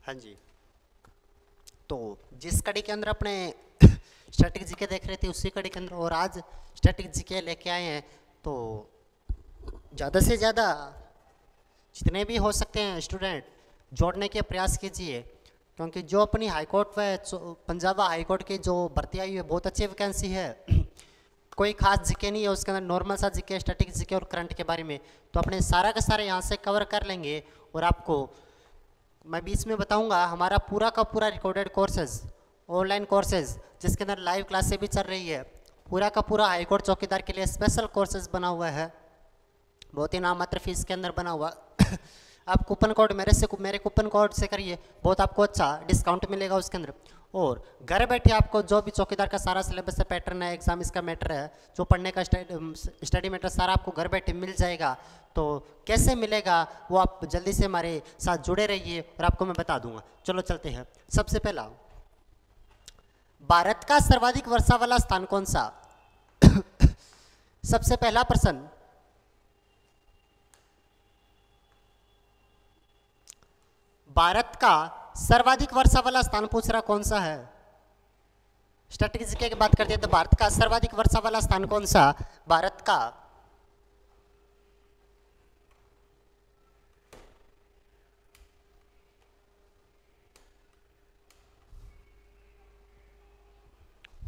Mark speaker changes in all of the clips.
Speaker 1: हाँ जी। तो जिस कड़ी के अंदर अपने स्टैटिक जीके देख रहे थे उसी कड़ी के अंदर और आज स्टैटिक जीके लेके आए हैं। तो ज़्यादा से ज़्यादा जितने भी हो सकते हैं स्टूडेंट जोड़ने के प्रयास कीजिए, क्योंकि जो अपनी हाई कोर्ट व पंजाब हाई कोर्ट की जो भर्ती आई है बहुत अच्छी वैकेंसी है। कोई खास जीके नहीं है उसके अंदर, नॉर्मल सा जीके, स्टैटिक जीके और करंट के बारे में। तो अपने सारा का सारा यहाँ से कवर कर लेंगे। और आपको मैं बीच में बताऊंगा हमारा पूरा का पूरा रिकॉर्डेड कोर्सेज, ऑनलाइन कोर्सेज जिसके अंदर लाइव क्लासेस भी चल रही है, पूरा का पूरा हाई कोर्ट चौकीदार के लिए स्पेशल कोर्सेज बना हुआ है, बहुत ही नाममात्र फीस के अंदर बना हुआ। आप कूपन कोड मेरे कूपन कोड से करिए, बहुत आपको अच्छा डिस्काउंट मिलेगा उसके अंदर। और घर बैठे आपको जो भी चौकीदार का सारा सिलेबस है, पैटर्न है, एग्जाम इसका मैटर है, जो पढ़ने का स्टडी मैटर सारा आपको घर बैठे मिल जाएगा। तो कैसे मिलेगा वो आप जल्दी से हमारे साथ जुड़े रहिए और आपको मैं बता दूंगा। चलो चलते हैं। सबसे पहला, भारत का सर्वाधिक वर्षा वाला स्थान कौन सा? सबसे पहला प्रश्न, भारत का सर्वाधिक वर्षा वाला स्थान पूछ रहा कौन सा है? स्टैटिक जीके की बात करते हैं तो भारत का सर्वाधिक वर्षा वाला स्थान कौन सा? भारत का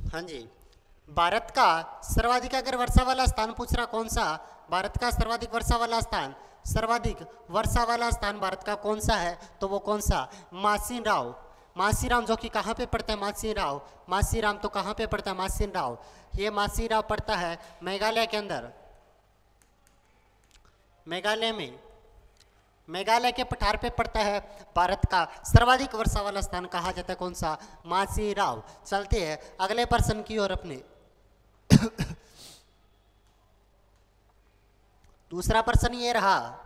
Speaker 1: हाँ जी, भारत का सर्वाधिक अगर वर्षा वाला स्थान पूछ रहा कौन सा? भारत का सर्वाधिक वर्षा वाला स्थान, सर्वाधिक वर्षा वाला स्थान भारत का कौन सा है? तो वो कौन सा? मासीराम। मासीराम जो कि कहाँ पे पड़ता है? मासीराम, मासीराम तो कहाँ पे पड़ता है? मासीराम, ये मासीराम पड़ता है मेघालय के अंदर। मेघालय में, मेघालय के पठार पे पड़ता है। भारत का सर्वाधिक वर्षा वाला स्थान कहा जाता है कौन सा? मासीराम। चलते हैं अगले प्रश्न की ओर अपने। दूसरा प्रश्न ये रहा,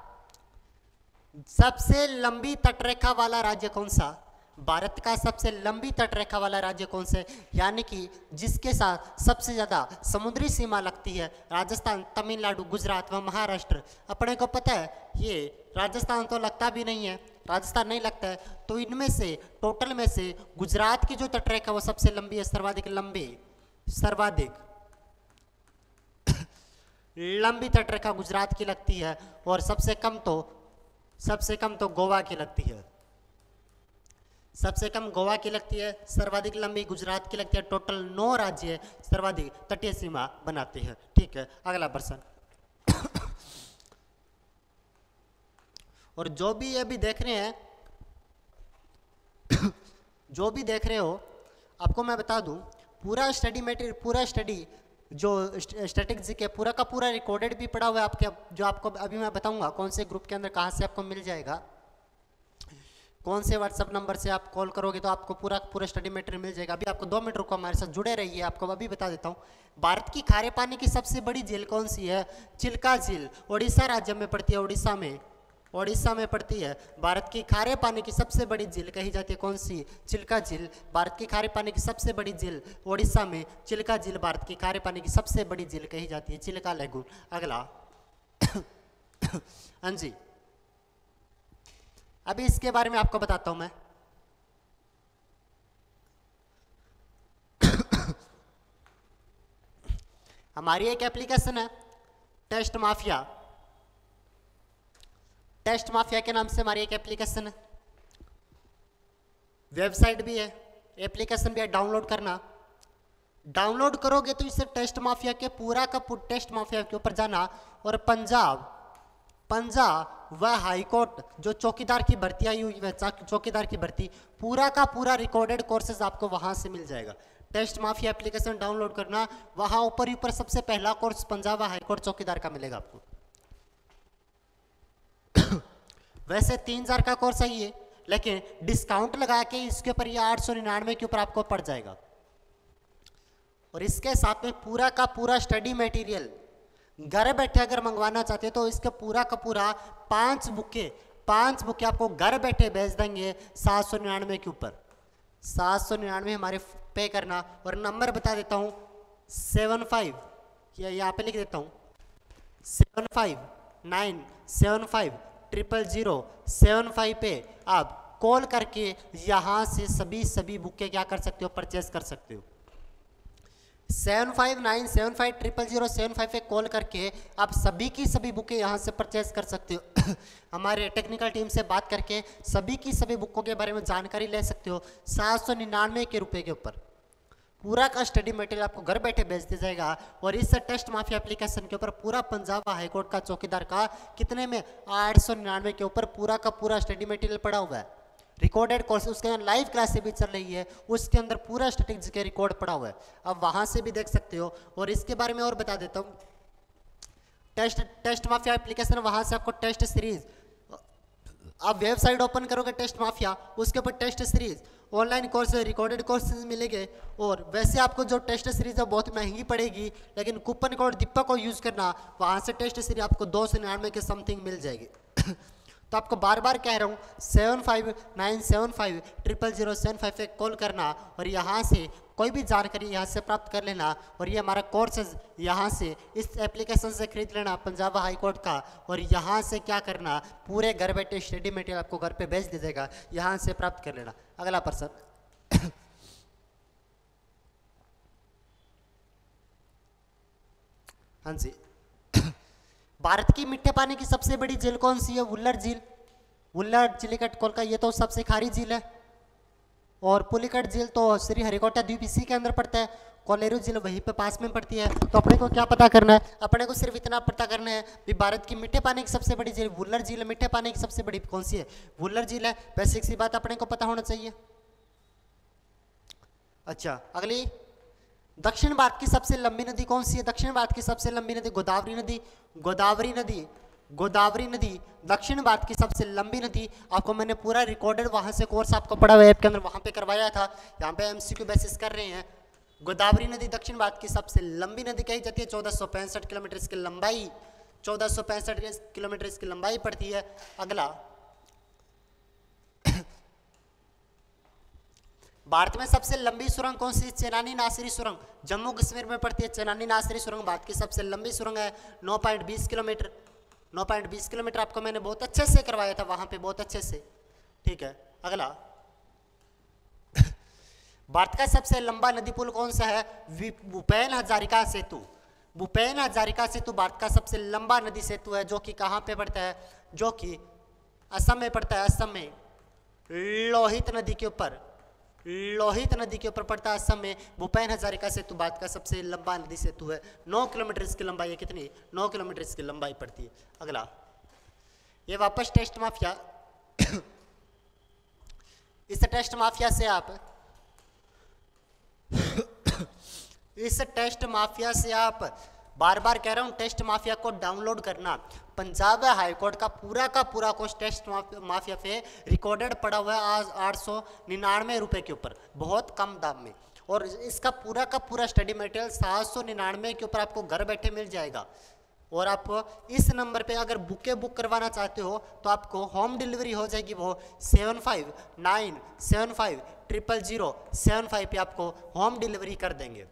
Speaker 1: सबसे लंबी तटरेखा वाला राज्य कौन सा? भारत का सबसे लंबी तटरेखा वाला राज्य कौन से, यानी कि जिसके साथ सबसे ज्यादा समुद्री सीमा लगती है? राजस्थान, तमिलनाडु, गुजरात व महाराष्ट्र। अपने को पता है ये राजस्थान तो लगता भी नहीं है, राजस्थान नहीं लगता है। तो इनमें से टोटल में से गुजरात की जो तटरेखा वो सबसे लंबी है, सर्वाधिक लंबी, सर्वाधिक लंबी तटरेखा गुजरात की लगती है। और सबसे कम तो गोवा की लगती है, सबसे कम गोवा की लगती है, सर्वाधिक लंबी गुजरात की लगती है। टोटल 9 राज्य सर्वाधिक तटीय सीमा बनाते हैं। ठीक है, अगला प्रश्न। और जो भी ये भी देख रहे हैं, जो भी देख रहे हो, आपको मैं बता दूं पूरा स्टडी मटेरियल, पूरा स्टडी जो स्टैटिक जीके पूरा का पूरा रिकॉर्डेड भी पड़ा हुआ है आपके, जो आपको अभी मैं बताऊंगा कौन से ग्रुप के अंदर कहाँ से आपको मिल जाएगा, कौन से व्हाट्सएप नंबर से आप कॉल करोगे तो आपको पूरा स्टडी मटेरियल मिल जाएगा। अभी आपको 2 मिनट रुको, हमारे साथ जुड़े रहिए, आपको अभी बता देता हूँ। भारत की खारे पानी की सबसे बड़ी झील कौन सी है? चिल्का झील, उड़ीसा राज्य में पड़ती है, उड़ीसा में पड़ती है। भारत की खारे पानी की सबसे बड़ी झील कही जाती है कौन सी? चिल्का झील। भारत की खारे पानी की सबसे बड़ी झील उड़ीसा में चिल्का झील भारत की खारे पानी की सबसे बड़ी झील कही जाती है, चिल्का लेगून। अगला। हाँ जी, अभी इसके बारे में आपको बताता हूं मैं। हमारी एक एप्लीकेशन है टेस्ट माफिया, टेस्ट माफिया के नाम से हमारी एक एप्लीकेशन है, वेबसाइट भी है, एप्लीकेशन भी है, डाउनलोड करना। डाउनलोड करोगे तो इससे टेस्ट माफिया के पूरा का टेस्ट माफिया के ऊपर जाना और पंजाब व हाई कोर्ट जो चौकीदार की भर्ती आई हुई है, चौकीदार की भर्ती, पूरा का पूरा रिकॉर्डेड कोर्सेज आपको वहां से मिल जाएगा। टेस्ट माफिया एप्लीकेशन डाउनलोड करना, वहां ऊपर सबसे पहला कोर्स पंजाब हाई कोर्ट चौकीदार का मिलेगा आपको। वैसे 3000 का कोर्स है ये, लेकिन डिस्काउंट लगा के इसके ऊपर ये 899 के ऊपर आपको पड़ जाएगा। और इसके साथ में पूरा का पूरा स्टडी मटेरियल घर बैठे अगर मंगवाना चाहते हो तो इसका पूरा का पूरा 5 बुकें आपको घर बैठे भेज देंगे 799 के ऊपर। 799 हमारे पे करना। और नंबर बता देता हूँ 75, या यहाँ पे लिख देता हूँ 7597500075 पे आप कॉल करके यहाँ से सभी बुकें क्या कर सकते हो, परचेज कर सकते हो। 7597500755 पे कॉल करके आप सभी की सभी बुकें यहाँ से परचेज कर सकते हो। हमारे टेक्निकल टीम से बात करके सभी की सभी बुकों के बारे में जानकारी ले सकते हो। 799 के रुपए के ऊपर पूरा का स्टडी मटेरियल आपको घर बैठे भेज दिया जाएगा। और इस टेस्ट माफिया एप्लीकेशन के ऊपर पूरा पंजाब हाईकोर्ट का चौकीदार का कितने में 899 के ऊपर पूरा का पूरा स्टडी मटेरियल पड़ा हुआ है। रिकॉर्डेड कोर्स उसके अंदर लाइव क्लासेस भी चल रही है, उसके अंदर पूरा स्टैटिस्टिक्स के रिकॉर्ड पड़ा हुआ है, अब वहां से भी देख सकते हो। और इसके बारे में और बता देता हूँ, टेस्ट माफिया एप्लीकेशन, वहां से आपको टेस्ट सीरीज, आप वेबसाइट ओपन करोगे टेस्ट माफिया, उसके ऊपर test series online course recorded courses मिलेंगे। और वैसे आपको जो टेस्ट सीरीज है बहुत महंगी पड़ेगी, लेकिन कूपन कोड दीपक को यूज करना, वहां से टेस्ट सीरीज आपको 299 के समथिंग मिल जाएगी। तो आपको बार बार कह रहा हूँ 7597500755 पे कॉल करना और यहाँ से कोई भी जानकारी यहाँ से प्राप्त कर लेना। और ये हमारा कोर्सेज यहाँ से इस एप्लीकेशन से खरीद लेना पंजाब हाई कोर्ट का। और यहाँ से क्या करना, पूरे घर बैठे स्टडी मटेरियल आपको घर पे भेज दीजिएगा, यहाँ से प्राप्त कर लेना। अगला प्रश्न। हाँ जी, भारत की मीठे पानी की सबसे बड़ी झील कौन सी है? वुल्लर झील। वुल्लर चिलिकट कोलका, ये तो सबसे खारी झील है। और पुलिकट झील तो श्री हरिकोटा द्वीप इसी के अंदर पड़ता है। कोलेरू झील वहीं पे पास में पड़ती है। तो अपने को क्या पता करना है, अपने को सिर्फ इतना पता करना है कि भारत की मीठे पानी की सबसे बड़ी झील वुल्लर झील है। मीठे पानी की सबसे बड़ी कौन सी है? वुल्लर झील है। बेसिक सी बात अपने को पता होना चाहिए। अच्छा, अगली, दक्षिण भारत की सबसे लंबी नदी कौन सी है? दक्षिण भारत की सबसे लंबी नदी गोदावरी नदी। गोदावरी नदी, गोदावरी नदी दक्षिण भारत की सबसे लंबी नदी। आपको मैंने पूरा रिकॉर्डेड वहां से कोर्स आपको पढ़ा हुआ ऐप के अंदर वहां पे करवाया था, यहाँ पे एमसीक्यू बेसिस कर रहे हैं। गोदावरी नदी दक्षिण भारत की सबसे लंबी नदी कही जाती है। 1465 किलोमीटर इसकी लंबाई, 1465 किलोमीटर इसकी लंबाई पड़ती है। अगला, भारत में सबसे लंबी सुरंग कौन सी? चेनानी नासिरी सुरंग, जम्मू कश्मीर में पड़ती है। चेनानी नासिरी सुरंग भारत की सबसे लंबी सुरंग है, 9.20 किलोमीटर। 9.20 किलोमीटर आपको मैंने बहुत अच्छे से करवाया था वहां पे, बहुत अच्छे से। ठीक है, अगला, भारत का सबसे लंबा नदी पुल कौन सा है? भूपेन हजारिका सेतु। भूपेन हजारिका सेतु भारत का सबसे लंबा नदी सेतु है, जो कि कहाँ पे पड़ता है? जो कि असम में पड़ता है। असम में लोहित नदी के ऊपर, लोहित नदी के ऊपर पड़ता है असम में। भूपेन हजारिका सेतु भारत का सबसे लंबा नदी सेतु है। 9 किलोमीटर इसकी लंबाई है। कितनी? 9 किलोमीटर इसकी लंबाई पड़ती है। अगला, ये वापस टेस्ट माफिया। इस टेस्ट माफिया से आप इस टेस्ट माफिया से आप, बार बार कह रहा हूं, टेस्ट माफिया को डाउनलोड करना। पंजाब हाईकोर्ट का पूरा कोर्स टेस्ट माफिया पे रिकॉर्डेड पड़ा हुआ है आज 899 रुपए के ऊपर, बहुत कम दाम में। और इसका पूरा का पूरा स्टडी मटेरियल 799 के ऊपर आपको घर बैठे मिल जाएगा। और आप इस नंबर पे अगर बुक करवाना चाहते हो तो आपको होम डिलीवरी हो जाएगी। वो 7597500075 पे आपको होम डिलीवरी कर देंगे।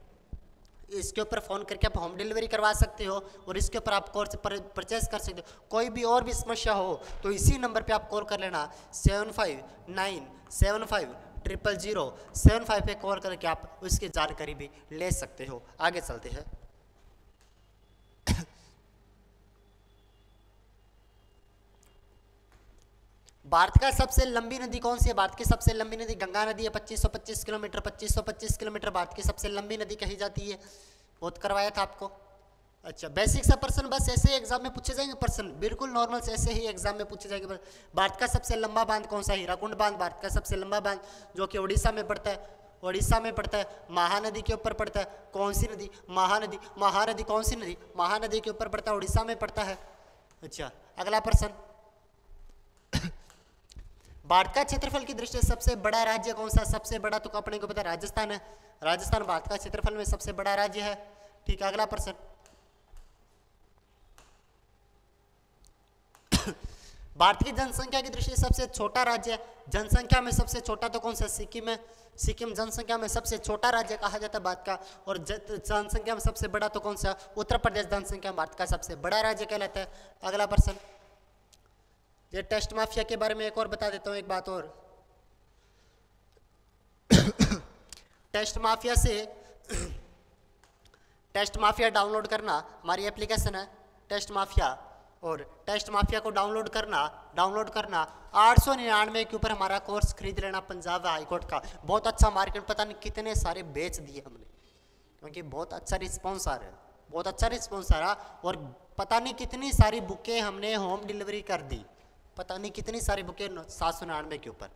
Speaker 1: इसके ऊपर फ़ोन करके आप होम डिलीवरी करवा सकते हो और इसके ऊपर आप कोर्स परचेज कर सकते हो। कोई भी और भी समस्या हो तो इसी नंबर पे आप कॉल कर लेना, 7597500075 पे कॉल करके आप उसकी जानकारी भी ले सकते हो। आगे चलते हैं। भारत का सबसे लंबी नदी कौन सी है? भारत की सबसे लंबी नदी गंगा नदी है। 2525 किलोमीटर, 2525 किलोमीटर भारत की सबसे लंबी नदी कही जाती है। बहुत करवाया था आपको। अच्छा, बेसिक सा प्रश्न बस ऐसे ही एग्जाम में पूछे जाएंगे प्रश्न, बिल्कुल नॉर्मल से ऐसे ही एग्जाम में पूछे जाएंगे। भारत का सबसे लंबा बांध कौन सा? हीराकुंड बांध भारत का सबसे लंबा बांध, जो कि उड़ीसा में पड़ता है। उड़ीसा में पड़ता है। महानदी के ऊपर पड़ता है। कौन सी नदी? महानदी। महानदी कौन सी नदी? महानदी के ऊपर पड़ता है, उड़ीसा में पड़ता है। अच्छा, अगला प्रश्न, भारत का क्षेत्रफल की दृष्टि से सबसे बड़ा राज्य कौन सा? सबसे बड़ा तो अपने को पता है राजस्थान है। राजस्थान भारत का क्षेत्रफल में सबसे बड़ा राज्य है। ठीक है, अगला प्रश्न, भारत की जनसंख्या की दृष्टि से सबसे छोटा राज्य, जनसंख्या में सबसे छोटा तो कौन सा? सिक्किम है। सिक्किम जनसंख्या में सबसे छोटा राज्य कहा जाता है भारत का। और जनसंख्या में सबसे बड़ा तो कौन सा? उत्तर प्रदेश जनसंख्या भारत का सबसे बड़ा राज्य कहलाता है। अगला प्रश्न, ये टेस्ट माफिया के बारे में एक और बता देता हूँ, एक बात और। टेस्ट माफिया से टेस्ट माफिया डाउनलोड करना, हमारी एप्लीकेशन है टेस्ट माफिया, और टेस्ट माफिया को डाउनलोड करना 899 के ऊपर हमारा कोर्स खरीद लेना पंजाब हाई कोर्ट का। बहुत अच्छा मार्केट, पता नहीं कितने सारे बेच दिए हमने, क्योंकि बहुत अच्छा रिस्पॉन्स आ रहा है, बहुत अच्छा रिस्पॉन्स आ रहा, और पता नहीं कितनी सारी बुकें हमने होम डिलीवरी कर दी, पता नहीं कितनी सारी बुकें 799 के ऊपर।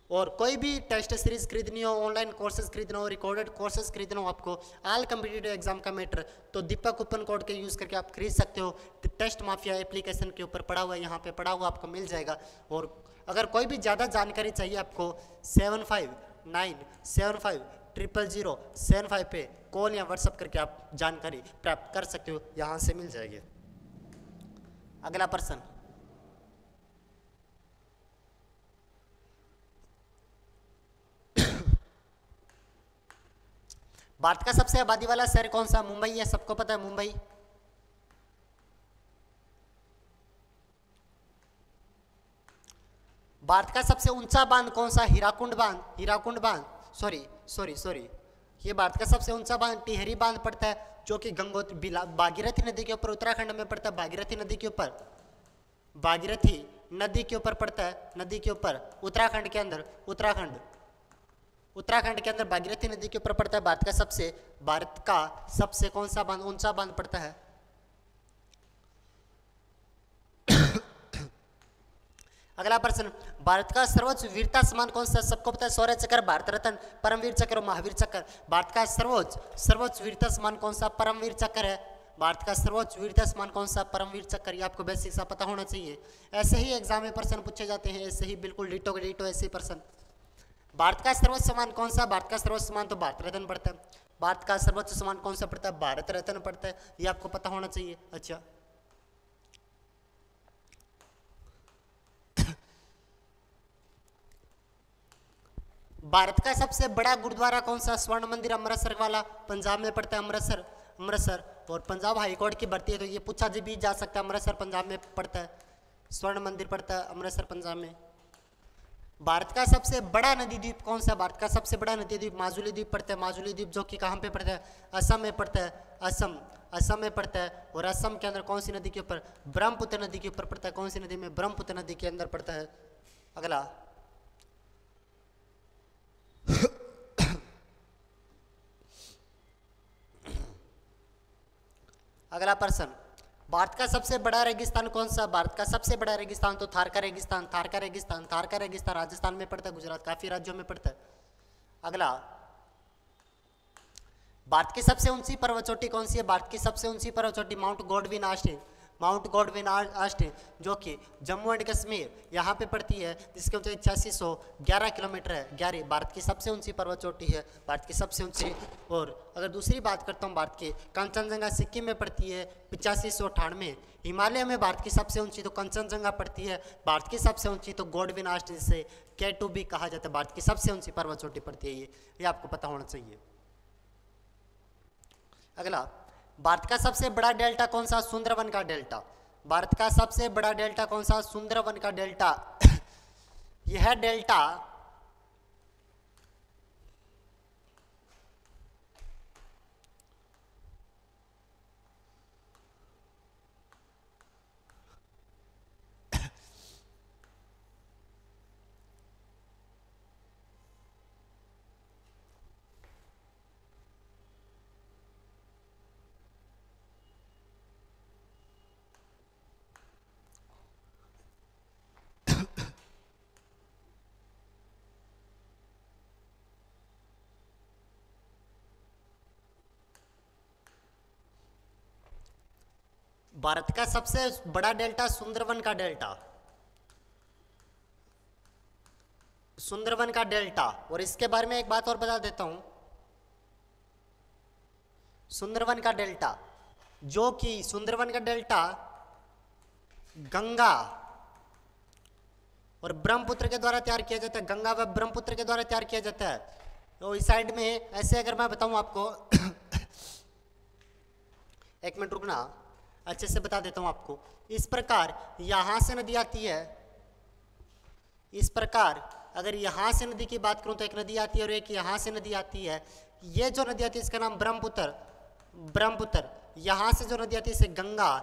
Speaker 1: और कोई भी टेस्ट सीरीज खरीदनी हो, ऑनलाइन कोर्सेज खरीदना हो, रिकॉर्डेड कोर्सेज खरीदना हो आपको, ऑल कम्पिटिटिव एग्जाम का मैटर, तो दीपक कूपन कोड के यूज़ करके आप खरीद सकते हो। टेस्ट माफिया एप्लीकेशन के ऊपर पड़ा हुआ है, यहाँ पे पड़ा हुआ आपको मिल जाएगा। और अगर कोई भी ज़्यादा जानकारी चाहिए आपको 7597500755 पे कॉल या व्हाट्सअप करके आप जानकारी प्राप्त कर सकते हो, यहाँ से मिल जाएगी। अगला प्रश्न, भारत का सबसे आबादी वाला शहर कौन सा? मुंबई है, सबको पता है मुंबई। भारत का सबसे ऊंचा बांध कौन सा? हीराकुंड बांध, हीराकुंड बांध, सॉरी, ये भारत का सबसे ऊंचा बांध टिहरी बांध पड़ता है, जो कि गंगोत्री भागीरथी नदी के ऊपर उत्तराखंड में पड़ता है। भागीरथी नदी के ऊपर, भागीरथी नदी के ऊपर पड़ता है, नदी के ऊपर उत्तराखंड के अंदर, उत्तराखंड के अंदर भागीरथी नदी के ऊपर पड़ता है। भारत का सबसे कौन सा बांध ऊंचा बांध पड़ता है? अगला प्रश्न, भारत का सर्वोच्च वीरता सम्मान कौन सा? सबको पता है शौर्य चक्र, भारत रत्न, परमवीर चक्र और महावीर चक्र। भारत का सर्वोच्च वीरता सम्मान कौन सा? परमवीर चक्र है। भारत का सर्वोच्च वीरता सम्मान कौन सा? परमवीर चक्र। ये आपको बेसिक सा पता होना चाहिए, ऐसे ही एग्जाम में प्रश्न पूछे जाते हैं, ऐसे ही बिल्कुल डिटो के डिटो ऐसे प्रश्न। भारत का सर्वोच्च सम्मान कौन सा? भारत का सर्वोच्च सम्मान तो भारत रत्न पड़ता है। भारत का सर्वोच्च सम्मान कौन सा पड़ता है? भारत रत्न पड़ता है, ये आपको पता होना चाहिए। अच्छा, भारत का सबसे बड़ा गुरुद्वारा कौन सा? स्वर्ण मंदिर अमृतसर वाला, पंजाब में पड़ता है, अमृतसर। और पंजाब हाई कोर्ट की भर्ती है, तो ये पूछा भी जा सकता है, अमृतसर पंजाब में पड़ता है, स्वर्ण मंदिर पड़ता है अमृतसर पंजाब में। भारत का सबसे बड़ा नदी द्वीप कौन सा? भारत का सबसे बड़ा नदी द्वीप माजुली द्वीप पड़ता है, माजुली द्वीप, जो कि कहाँ पे पड़ता है? असम में पड़ता है, असम में पड़ता है। और असम के अंदर कौन सी नदी के ऊपर? ब्रह्मपुत्र नदी के ऊपर पड़ता है। कौन सी नदी में? ब्रह्मपुत्र नदी के अंदर पड़ता है। अगला प्रश्न, भारत का सबसे बड़ा रेगिस्तान कौन सा? भारत का सबसे बड़ा रेगिस्तान तो थार का रेगिस्तान राजस्थान में पड़ता है, गुजरात काफी राज्यों में पड़ता है। अगला, भारत की सबसे ऊंची पर्वत चोटी कौन सी है? भारत की सबसे ऊंची पर्वत चोटी माउंट गॉडविन आस्टिन, जो कि जम्मू एंड कश्मीर यहाँ पे पड़ती है, जिसकी ऊंचाई 8611 किलोमीटर है। 11 भारत की सबसे ऊंची पर्वत चोटी है, भारत की सबसे ऊंची। और अगर दूसरी बात करता हूँ भारत की, कंचनजंगा सिक्किम में पड़ती है 8598। हिमालय में भारत की सबसे ऊंची तो कंचनजंगा पड़ती है, भारत की सबसे ऊंची तो गॉडविन आस्टिन से K2 भी कहा जाता है, भारत की सबसे ऊंची पर्वत चोटी पड़ती है। ये आपको पता होना चाहिए। अगला, भारत का सबसे बड़ा डेल्टा कौन सा? सुंदरवन का डेल्टा। भारत का सबसे बड़ा डेल्टा कौन सा? सुंदरवन का डेल्टा। यह डेल्टा भारत का सबसे बड़ा डेल्टा सुंदरवन का डेल्टा। और इसके बारे में एक बात और बता देता हूं, सुंदरवन का डेल्टा, जो कि सुंदरवन का डेल्टा गंगा और ब्रह्मपुत्र के द्वारा तैयार किया जाता है, गंगा व ब्रह्मपुत्र के द्वारा तैयार किया जाता है। तो इस साइड में ऐसे अगर मैं बताऊं आपको एक मिनट रुकना, अच्छे से बता देता हूं आपको। इस प्रकार यहां से नदी आती है, इस प्रकार अगर यहाँ से नदी की बात करूँ तो एक नदी आती है और एक यहाँ से नदी आती है। ये जो नदी आती है इसका नाम ब्रह्मपुत्र, ब्रह्मपुत्र। यहाँ से जो नदी आती है इसे गंगा,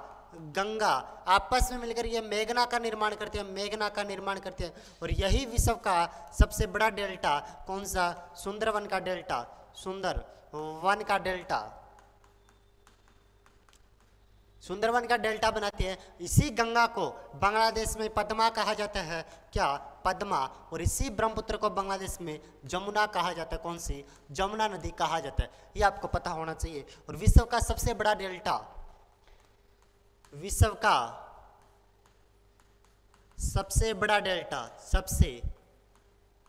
Speaker 1: गंगा। आपस में मिलकर ये मेघना का निर्माण करते हैं, मेघना का निर्माण करते हैं। और यही विश्व का सबसे बड़ा डेल्टा कौन सा? सुंदरवन का डेल्टा, सुंदरवन का डेल्टा, सुंदरवन का डेल्टा बनाते हैं। इसी गंगा को बांग्लादेश में पद्मा कहा जाता है, क्या? पद्मा। और इसी ब्रह्मपुत्र को बांग्लादेश में जमुना कहा जाता है। कौन सी? जमुना नदी कहा जाता है। ये आपको पता होना चाहिए। और विश्व का सबसे बड़ा डेल्टा, विश्व का सबसे बड़ा डेल्टा, सबसे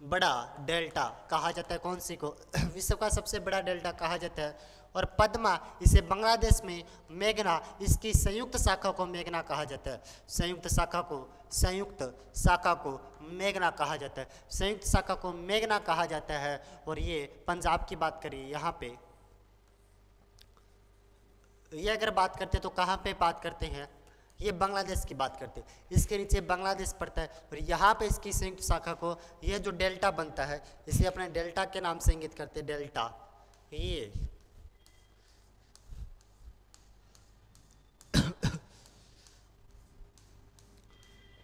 Speaker 1: बड़ा डेल्टा कहा जाता है कौन सी को? विश्व का सबसे बड़ा डेल्टा कहा जाता है। और पद्मा, इसे बांग्लादेश में मेघना, इसकी संयुक्त शाखा को मेघना कहा जाता है। संयुक्त शाखा को, संयुक्त शाखा को मेघना कहा जाता है, संयुक्त शाखा को मेघना कहा जाता है। और ये पंजाब की बात करिए, यहाँ पे ये अगर बात करते हैं तो कहाँ पे बात करते हैं? ये बांग्लादेश की बात करते हैं। इसके नीचे बांग्लादेश पड़ता है और यहाँ पे इसकी संयुक्त शाखा को, यह जो डेल्टा बनता है इसे अपने डेल्टा के नाम से इंगित करते हैं, डेल्टा। ये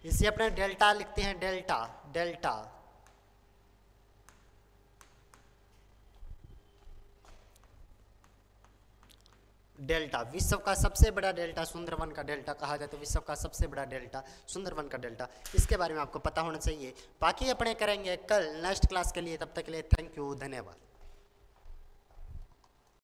Speaker 1: इसे अपने डेल्टा लिखते हैं, डेल्टा, डेल्टा। डेल्टा, विश्व का सबसे बड़ा डेल्टा सुंदरवन का डेल्टा कहा जाता है। विश्व का सबसे बड़ा डेल्टा सुंदरवन का डेल्टा, इसके बारे में आपको पता होना चाहिए। बाकी अपने करेंगे कल नेक्स्ट क्लास के लिए। तब तक के लिए थैंक यू, धन्यवाद।